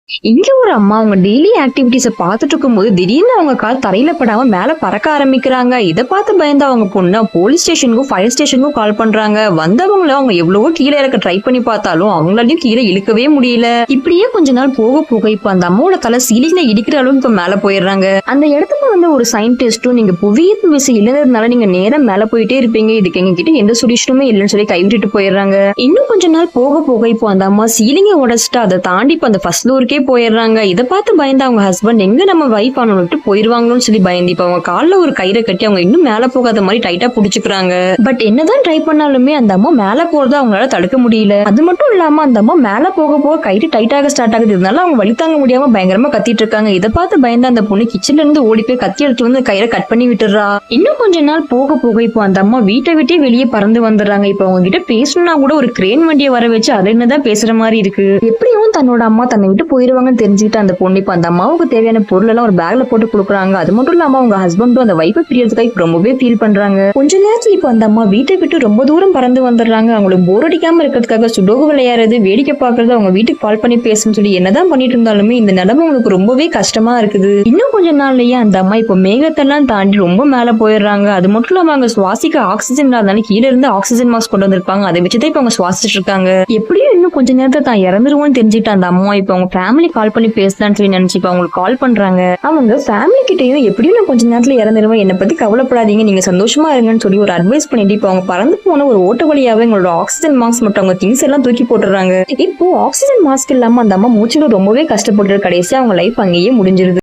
இங்க ஒரு அம்மா அவங்க டெய்லி ஆக்டிவிட்டிஸ பார்த்துட்டு இருக்கும்போது திடீர்னு அவங்க கால் தரையில படாம மேல பறக்க ஆரம்பிக்கிறாங்க. இத பார்த்து பயந்து அவங்க பொண்ணு போலீஸ் ஸ்டேஷனுக்கும் ஃபயர் ஸ்டேஷனுக்கும் கால் பண்றாங்க. வந்தவங்கள அவங்க எவ்வளவோ கீழே இறக்க ட்ரை பண்ணி பார்த்தாலும் அவங்களாலையும் கீழே இழுக்கவே முடியல. இப்படியே கொஞ்ச நாள் போக போக இப்ப அந்த அம்மாவோட தலை சீலிங்ல இடிக்கிற அளவுக்கு இப்ப மேல போயிடுறாங்க. அந்த இடத்துல வந்து ஒரு சயின்டிஸ்டும் நீங்க புவியீர்ப்பு விசை இல்லைன்றதுனால நீங்க நேரம் மேல போயிட்டே இருப்பீங்க, இதுக்கு எங்க கிட்ட எந்த சொல்யூஷனுமே இல்லைன்னு சொல்லி கைவிட்டுட்டு போயிடுறாங்க. இன்னும் கொஞ்ச நாள் போக போக இப்போ அந்த அம்மா சீலிங்கை உடைச்சிட்டு அதை தாண்டி இப்ப அந்த ஃபர்ஸ்ட் ஃப்ளோருக்கே போயிடுறாங்க. இதை பார்த்து பயந்து அவங்க ஹஸ்பண்ட் எங்க நம்ம வைஃப் ஆனவங்க விட்டு போயிருவாங்களோன்னு சொல்லி பயந்து இப்ப அவங்க கால்ல ஒரு கயிறை கட்டி அவங்க இன்னும் மேல போகாத மாதிரி டைட்டா புடிச்சுக்கிறாங்க. பட் என்னதான் ட்ரை பண்ணாலுமே அந்த அம்மா மேல போறத அவங்களால தடுக்க முடியல. அது மட்டும் இல்லாம அந்த அம்மா மேல போக போக கயிறு டைட்டாக ஸ்டார்ட் ஆகுது. இதனால அவங்க வலி தாங்க முடியாம பயங்கரமா கத்திட்டு இருக்காங்க. இதை பார்த்து பயந்து அந்த பொண்ணு கிச்சன்ல இருந்து ஓடி போய் கத்தி எடுத்து வந்து கயிறை கட் பண்ணி விட்டுறா. இன்னும் கொஞ்ச நாள் போக போக இப்போ அந்த அம்மா வீட்டை விட்டே வெளியே பறந்து வந்துடுறாங்க. இப்ப அவங்க கிட்ட பேசணும்னா கூட ஒரு கிரேன் வண்டியை வர வச்சு அது என்னதான் பேசுற மாதிரி இருக்கு. எப்படியும் தன்னோட அம்மா தன்னை விட்டு போயிருவாங்கன்னு தெரிஞ்சுக்கிட்டு அந்த பொண்ணு இப்ப அந்த அம்மாவுக்கு தேவையான பொருள் எல்லாம் ஒரு பேக்ல போட்டு கொடுக்குறாங்க. அது மட்டும் இல்லாம அவங்க ஹஸ்பண்டும் அந்த வைஃபை பிரியறதுக்காக ரொம்பவே ஃபீல் பண்றாங்க. கொஞ்ச நேரத்துல இப்ப அந்த அம்மா வீட்டை விட்டு ரொம்ப தூரம் பறந்து வந்துடுறாங்க. அவங்களுக்கு போர் அடிக்காம இருக்கிறதுக்காக சுடோகு விளையாடுறது, வேடிக்கை பார்க்கறது, அவங்க வீட்டுக்கு கால் பண்ணி பேசணும்னு சொல்லி என்னதான் பண்ணிட்டு இருந்தாலுமே இந்த நிலைமை அவங்களுக்கு ரொம்பவே கஷ்டமா இருக்குது. இன்னும் கொஞ்ச நாள்லயே அந்த அம்மா இப்ப மேகத்தெல்லாம் தாண்டி ரொம்ப மேல போயிடுறாங்க. அது மட்டும் இல்லாம அவங்க சுவாசிக்க ஆக்சிஜன் இல்லாதனால கீழே இருந்து ஆக்சிஜன் மாஸ்க் கொண்டு வந்திருப்பாங்க. அதை வச்சுதான் இப்ப அவங்க சுவாசிச்சுட்டு இருக்காங்க. எப்படியும் இன்னும் கொஞ்ச நேரத்தை தான் இறந்துருவோம்னு தெரிஞ்சுட்டு அந்த அம்மா இப்ப அவங்க ஃபேமிலி கால் பண்ணி பேசலான்னு சொல்லி நினைச்சு இப்ப அவங்களுக்கு கால் பண்றாங்க. அவங்க ஃபேமிலி கிட்டையும் எப்படியும் நான் கொஞ்ச நேரத்துல இறந்துருவேன், என்னை பத்தி கவலைப்படாதீங்க, நீங்க சந்தோஷமா இருங்கன்னு சொல்லி ஒரு அட்வைஸ் பண்ணிட்டு இப்ப அவங்க பறந்து போன ஒரு ஓட்ட வழியாவே எங்களோட ஆக்சிஜன் மாஸ்க் மட்டும் அவங்க திங்ஸ் எல்லாம் தூக்கி போட்டுறாங்க. இப்போ ஆக்சிஜன் மாஸ்க் இல்லாம அந்த அம்மா மூச்சுல ரொம்பவே கஷ்டப்பட்டு கடைசியா அவங்க லைஃப் அங்கேயே முடிஞ்சிருது.